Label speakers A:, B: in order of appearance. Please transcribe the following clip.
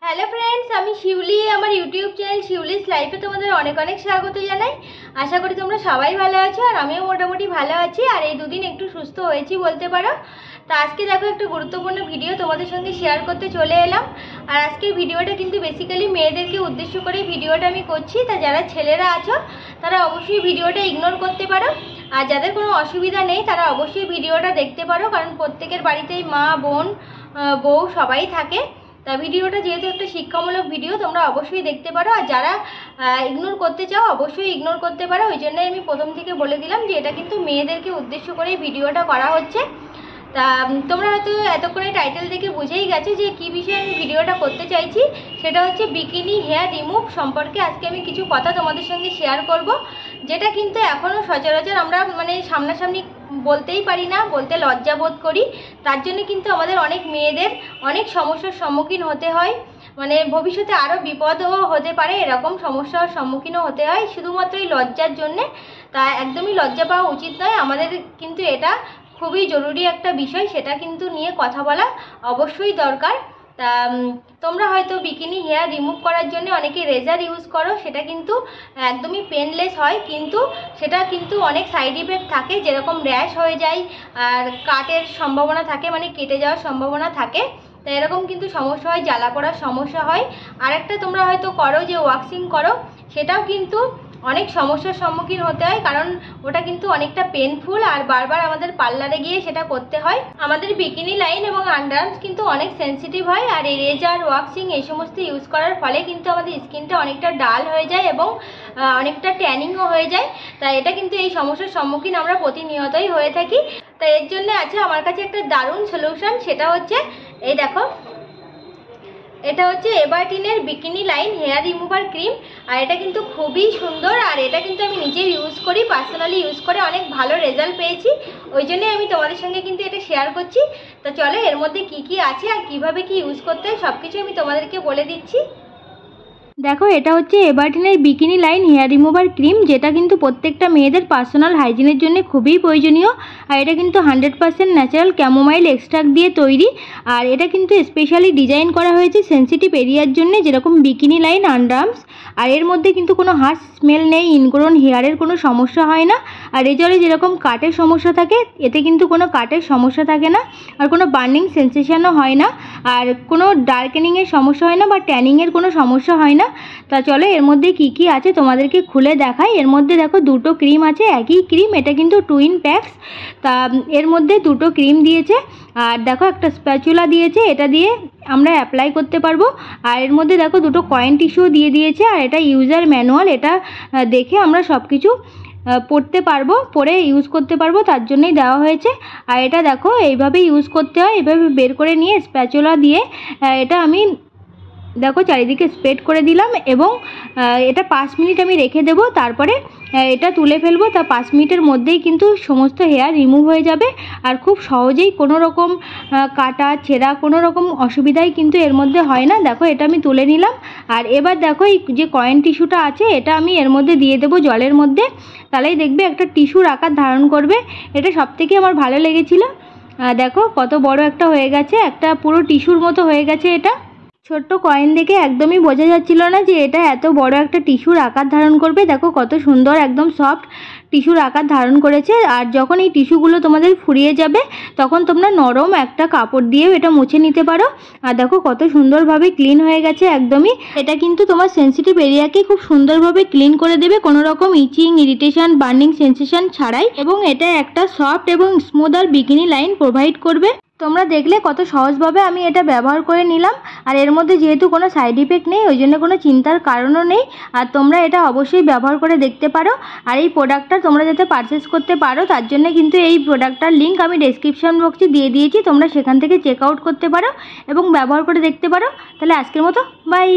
A: Hello friends, আমি শিউলি। আমার YouTube channel Shiuli's লাইফে তোমাদের অনেক অনেক স্বাগত জানাই। আশা করি তোমরা সবাই ভালো আছো, আর আমিও মোটামুটি ভালো আছি। আর এই দুদিন একটু সুস্থ হয়েছি বলতে পারো। তো আজকে দেখো একটা গুরুত্বপূর্ণ ভিডিও তোমাদের সঙ্গে শেয়ার করতে চলে এলাম। আর আজকের ভিডিওটা কিন্তু বেসিক্যালি মেয়েদেরকে উদ্দেশ্য করে ভিডিওটা আমি করছি। তা যারা ছেলেরা আছো তারা অবশ্যই ভিডিওটা ইগনোর করতে পারো, আর যাদের কোনো অসুবিধা নেই তারা অবশ্যই ভিডিওটা দেখতে পারো, কারণ প্রত্যেকের বাড়িতেই মা, বোন, বউ সবাই থাকে। তা ভিডিওটা যেহেতু একটা শিক্ষামূলক ভিডিও, তোমরা অবশ্যই দেখতে পারো। আর যারা ইগনোর করতে চাও অবশ্যই ইগনোর করতে পারো। ওই জন্যই আমি প্রথম থেকে বলে দিলাম যে এটা কিন্তু মেয়েদেরকে উদ্দেশ্য করেই ভিডিওটা করা হচ্ছে। তা তোমরা হয়তো এতক্ষণে টাইটেল দেখে বুঝেই গেছো যে কী বিষয়ে আমি ভিডিওটা করতে চাইছি। সেটা হচ্ছে বিকিনি হেয়ার রিমুভ সম্পর্কে আজকে আমি কিছু কথা তোমাদের সঙ্গে শেয়ার করব, যেটা কিন্তু এখনও সচরাচর আমরা সামনাসামনি বলতেই পারি না, বলতে লজ্জা বোধ করি। তার জন্য কিন্তু আমাদের অনেক মেয়েদের অনেক সমস্যার সম্মুখীন হতে হয়, ভবিষ্যতে আরও বিপদও হতে পারে, এরকম সমস্যার সম্মুখীনও হতে হয় শুধুমাত্র এই লজ্জার জন্যে। তা একদমই লজ্জা পাওয়া উচিত নয়। আমাদের কিন্তু এটা খুবই জরুরি একটা বিষয়, সেটা কিন্তু নিয়ে কথা বলা অবশ্যই দরকার। তা তোমরা হয়তো বিকিনি হেয়ার রিমুভ করার জন্য অনেকে রেজার ইউজ করো, সেটা কিন্তু একদমই পেনলেস হয়, কিন্তু সেটা কিন্তু অনেক সাইড ইফেক্ট থাকে, যেরকম র্যাশ হয়ে যায় আর কাটের সম্ভাবনা থাকে, কেটে যাওয়ার সম্ভাবনা থাকে। তা এরকম কিন্তু সমস্যা হয়, জ্বালা পড়ার সমস্যা হয়। আরেকটা তোমরা হয়তো করো যে ওয়াক্সিং করো, সেটাও কিন্তু অনেক সমস্যার সম্মুখীন হতে হয়, কারণ ওটা কিন্তু অনেকটা পেনফুল, আর বারবার আমাদের পার্লারে গিয়ে সেটা করতে হয়। আমাদের বিকিনি লাইন এবং আন্ডারআর্মস কিন্তু অনেক সেন্সিটিভ হয়, আর এই রেজার, ওয়াক্সিং এই সমস্ত ইউজ করার ফলে কিন্তু আমাদের স্কিনটা অনেকটা ডাল হয়ে যায় এবং অনেকটা ট্যানিংও হয়ে যায়। তাই এটা কিন্তু এই সমস্যার সম্মুখীন আমরা প্রতিনিয়তই হয়ে থাকি। তাই এর জন্য আছে আমার কাছে একটা দারুণ সলিউশন, সেটা হচ্ছে এই দেখো, এটা হচ্ছে এভারটিনের bikini line hair remover cream. আর এটা কিন্তু খুবই সুন্দর, আর এটা কিন্তু আমি নিজে ইউজ করি, পার্সোনালি ইউজ করে অনেক ভালো রেজাল্ট পেয়েছি। ওই জন্যই আমি তোমাদের সঙ্গে কিন্তু এটা শেয়ার করছি। তো চলো এর মধ্যে কি কি আছে আর কিভাবে কি ইউজ করতে হয় সব কিছু আমি তোমাদেরকে বলে দিচ্ছি। দেখো, এটা হচ্ছে এভারটিনের bikini line hair remover cream, যেটা কিন্তু প্রত্যেকটা মেয়েদের পার্সোনাল হাইজিনের জন্য খুবই প্রয়োজনীয়। আর এটা কিন্তু 100% ন্যাচারাল ক্যামোমাইল এক্সট্রাক্ট দিয়ে তৈরি। আর এটা কিন্তু স্পেশালি ডিজাইন করা হয়েছে সেন্সিটিভ এরিয়ার জন্য, যেরকম বিকিনি লাইন, আন্ডারআর্মস। আর এর মধ্যে কিন্তু কোনো হার্শ স্মেল নেই, ইনগ্রোন হেয়ারের কোনো সমস্যা হয় না। আর রেজারে যেরকম কাটের সমস্যা থাকে, এতে কিন্তু কোনো কাটের সমস্যা থাকে না, আর কোনো বার্নিং সেন্সেশনও হয় না, আর কোনো ডার্কেনিংয়ের সমস্যা হয় না বা ট্যানিংয়ের কোনো সমস্যা হয় না। তা চলো এর মধ্যে কি কি আছে তোমাদেরকে খুলে দেখাই। এর মধ্যে দেখো দুটো ক্রিম আছে, একই ক্রিম, এটা কিন্তু টুইন প্যাকস। তা এর মধ্যে দুটো ক্রিম দিয়েছে, আর দেখো একটা স্প্যাচুলা দিয়েছে, এটা দিয়ে আমরা অ্যাপ্লাই করতে পারবো। আর এর মধ্যে দেখো দুটো কয়েন টিস্যু দিয়ে দিয়েছে, আর এটা ইউজার ম্যানুয়াল, এটা দেখে আমরা সব কিছু পড়তে পারবো, পরে ইউজ করতে পারবো, তার জন্যই দেওয়া হয়েছে। আর এটা দেখো এইভাবে ইউজ করতে হয়, এইভাবে বের করে নিয়ে স্প্যাচুলা দিয়ে এটা আমি দেখো চারিদিকে স্প্রেড করে দিলাম, এবং এটা 5 মিনিট আমি রেখে দেবো, তারপরে এটা তুলে ফেলবো। তা 5 মিনিটের মধ্যেই কিন্তু সমস্ত হেয়ার রিমুভ হয়ে যাবে, আর খুব সহজেই কোনো রকম কাটা ছেঁড়া কোনো রকম অসুবিধাই কিন্তু এর মধ্যে হয় না। দেখো এটা আমি তুলে নিলাম। আর এবার দেখো এই যে কয়েন টিস্যুটা আছে, এটা আমি এর মধ্যে দিয়ে দেবো জলের মধ্যে, তাহলেই দেখবে একটা টিস্যুর আকার ধারণ করবে। এটা সবথেকে আমার ভালো লেগেছিলো। দেখো কত বড় একটা হয়ে গেছে, একটা পুরো টিস্যুর মতো হয়ে গেছে। এটা ছোট্ট কয়েন দেখে একদমই বোঝা যাচ্ছিল না যে এটা এত বড় একটা টিস্যুর আকার ধারণ করবে। দেখো কত সুন্দর একদম সফট টিস্যুর আকার ধারণ করেছে। আর যখন এই টিস্যুগুলো তোমাদের ফুরিয়ে যাবে, তখন তোমরা নরম একটা কাপড় দিয়েও এটা মুছে নিতে পারো। আর দেখো কত সুন্দরভাবে ক্লিন হয়ে গেছে একদমই। এটা কিন্তু তোমার সেন্সিটিভ এরিয়াকে খুব সুন্দরভাবে ক্লিন করে দেবে, কোনো রকম ইচিং, ইরিটেশন, বার্নিং সেন্সেশন ছাড়াই, এবং এটা একটা সফট এবং স্মুথ আর বিকিনি লাইন প্রোভাইড করবে। তোমরা দেখলে কত সহজভাবে আমি এটা ব্যবহার করে নিলাম। আর এর মধ্যে যেহেতু কোনো সাইড ইফেক্ট নেই, ওই জন্য কোনো চিন্তার কারণও নেই। আর তোমরা এটা অবশ্যই ব্যবহার করে দেখতে পারো। আর এই প্রোডাক্টটা তোমরা যাতে পারচেস করতে পারো, তার জন্য কিন্তু এই প্রোডাক্টটার লিঙ্ক আমি ডেসক্রিপশন বক্সে দিয়ে দিয়েছি, তোমরা সেখান থেকে চেক আউট করতে পারো এবং ব্যবহার করে দেখতে পারো। তাহলে আজকের মতো বাই।